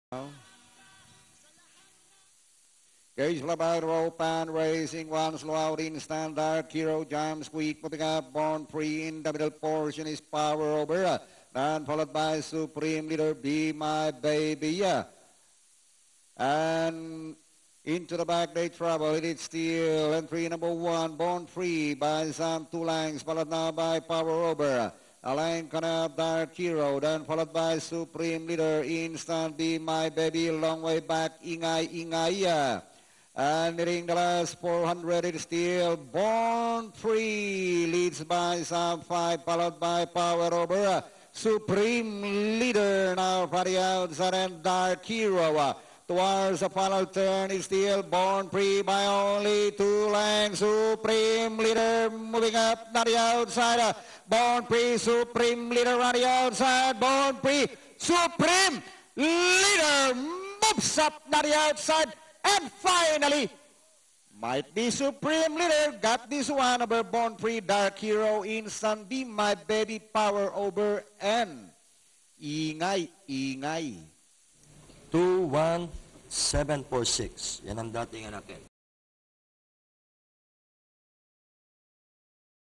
Gage Labad rope and racing one slow out in standard. Hero Jam Squeak moving up. Born Free in the middle portion is Power Over. Then followed by Supreme Leader Be My Baby. And into the back they travel. It is still entry number 1. Born Free by some 2 lengths. Followed now by Power Over. Alain Canab, Dark Hero, then followed by Supreme Leader, Instant Be My Baby, long way back, Ingay Ingay. And nearing the last 400, it's still Born Free, leads by some 5, followed by Power Over. Supreme Leader now for the outside, and Dark Hero. Towards the final turn is still Born Free by only 2 lengths. Supreme Leader moving up on the outside. Born Free, Supreme Leader on the outside. Born Free, Supreme Leader moves up on the outside. And finally, might be Supreme Leader. Got this one over Born Free, Dark Hero, Instant Be My Baby, Power Over, and Ingay Ingay. 21746. Yan ang dating anakin.